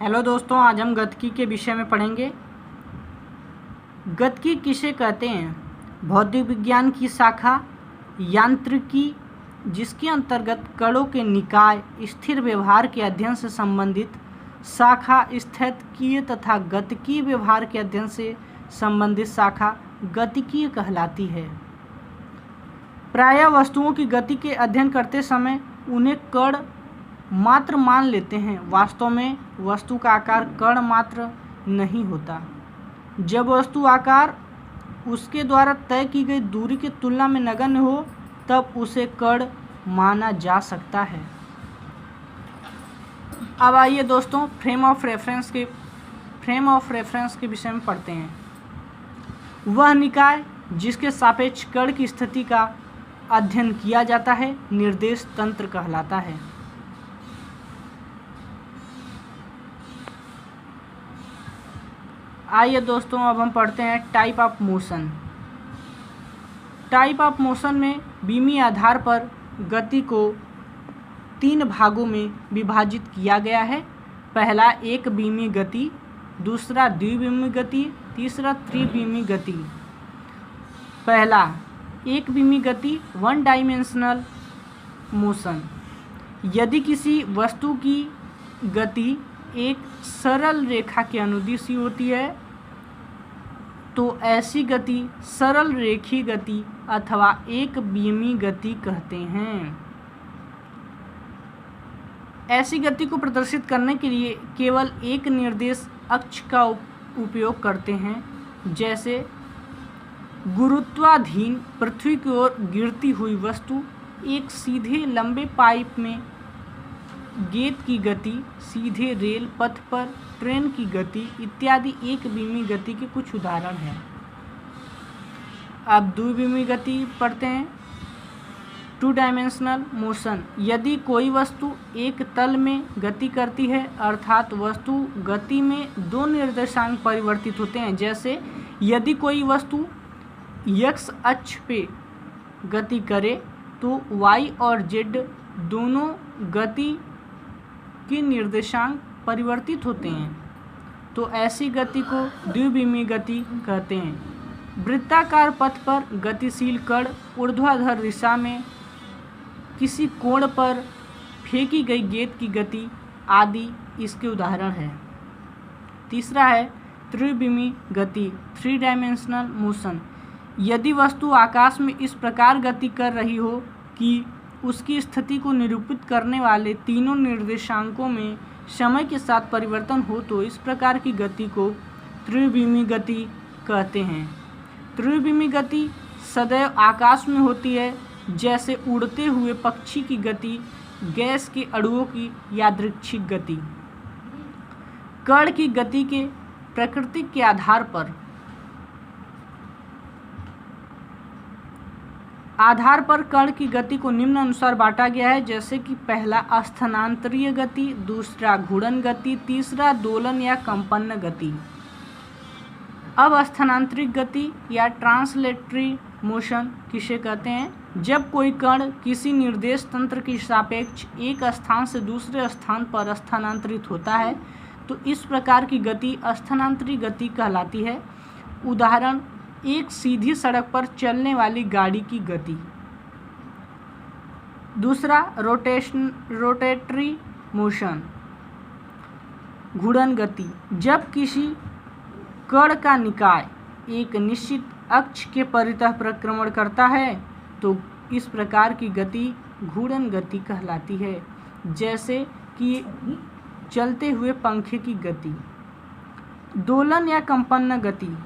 Hello दोस्तों, आज हम गतिकी के विषय में पढ़ेंगे। गतिकी किसे कहते हैं? भौतिक विज्ञान की शाखा यांत्रिकी, जिसके अंतर्गत कणों के निकाय स्थिर व्यवहार के अध्ययन से संबंधित शाखा स्थैतिकीय तथा गतिकीय व्यवहार के अध्ययन से संबंधित शाखा गतिकीय कहलाती है। प्रायः वस्तुओं की गति के अध्ययन करते समय उन्हें कण मात्र मान लेते हैं। वास्तव में वस्तु का आकार कण मात्र नहीं होता। जब वस्तु आकार उसके द्वारा तय की गई दूरी की तुलना में नगण्य हो, तब उसे कण माना जा सकता है। अब आइए दोस्तों, फ्रेम ऑफ रेफरेंस के विषय में पढ़ते हैं। वह निकाय जिसके सापेक्ष कण की स्थिति का अध्ययन किया जाता है निर्देश तंत्र कहलाता है। आइए दोस्तों, अब हम पढ़ते हैं type of motion. Type of motion में बीमी आधार पर गति को 3 भागों में विभाजित किया गया है। पहला एक बीमी गति, दूसरा द्विबीमी गति, तीसरा त्रिबीमी गति। पहला एक बीमी गति, 1 डायमेंशनल मोशन। यदि किसी वस्तु की गति एक सरल रेखा के अनुदिश होती है तो ऐसी गति सरल रेखीय गति अथवा एक बीमी गति कहते हैं। ऐसी गति को प्रदर्शित करने के लिए केवल एक निर्देश अक्ष का उपयोग करते हैं। जैसे गुरुत्वाधीन पृथ्वी की ओर गिरती हुई वस्तु, एक सीधे लंबे पाइप में गेंद की गति, सीधे रेल पथ पर ट्रेन की गति इत्यादि एक बीमी गति के कुछ उदाहरण हैं। अब द्विबीमी गति पढ़ते हैं। 2 डायमेंशनल मोशन। यदि कोई वस्तु एक तल में गति करती है, अर्थात वस्तु गति में 2 निर्देशांक परिवर्तित होते हैं। जैसे यदि कोई वस्तु x अक्ष पे गति करे तो y और z दोनों गति के निर्देशांक परिवर्तित होते हैं, तो ऐसी गति को द्विबीमी गति कहते हैं। वृत्ताकार पथ पर गतिशील कण ऊर्ध्वाधर दिशा में किसी कोण पर फेंकी गई गेंद की गति आदि इसके उदाहरण हैं। तीसरा है त्रिबीमी गति, 3 डायमेंशनल मोशन। यदि वस्तु आकाश में इस प्रकार गति कर रही हो कि उसकी स्थिति को निरूपित करने वाले तीनों निर्देशांकों में समय के साथ परिवर्तन हो, तो इस प्रकार की गति को त्रिबीमी गति कहते हैं। त्रिबीमी गति सदैव आकाश में होती है, जैसे उड़ते हुए पक्षी की गति, गैस के अणुओं की यादृच्छिक गति। कण की गति के प्रकृति के आधार पर कण की गति को निम्न अनुसार बांटा गया है। जैसे कि पहला स्थानांतरीय गति, दूसरा घूर्णन गति, तीसरा दोलन या कंपन गति। अब स्थानांतरिक गति या ट्रांसलेटरी मोशन किसे कहते हैं? जब कोई कण किसी निर्देश तंत्र के सापेक्ष एक स्थान से दूसरे स्थान पर स्थानांतरित होता है तो इस प्रकार की गति स्थानांतरित गति कहलाती है। उदाहरण, एक सीधी सड़क पर चलने वाली गाड़ी की गति। दूसरा रोटेटरी मोशन, घूर्णन गति। जब किसी कण का निकाय एक निश्चित अक्ष के परितः परिक्रमण करता है तो इस प्रकार की गति घूर्णन गति कहलाती है। जैसे कि चलते हुए पंखे की गति। दोलन या कंपन गति,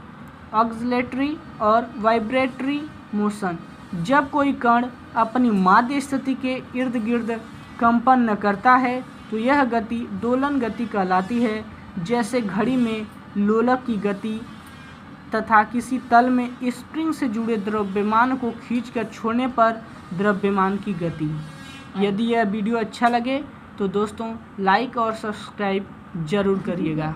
ऑक्सिलेटरी और वाइब्रेटरी मोशन। जब कोई कण अपनी माध्य स्थिति के इर्द गिर्द कंपन करता है तो यह गति दोलन गति कहलाती है। जैसे घड़ी में लोलक की गति तथा किसी तल में स्प्रिंग से जुड़े द्रव्यमान को खींचकर छोड़ने पर द्रव्यमान की गति। यदि यह वीडियो अच्छा लगे तो दोस्तों लाइक और सब्सक्राइब जरूर करिएगा।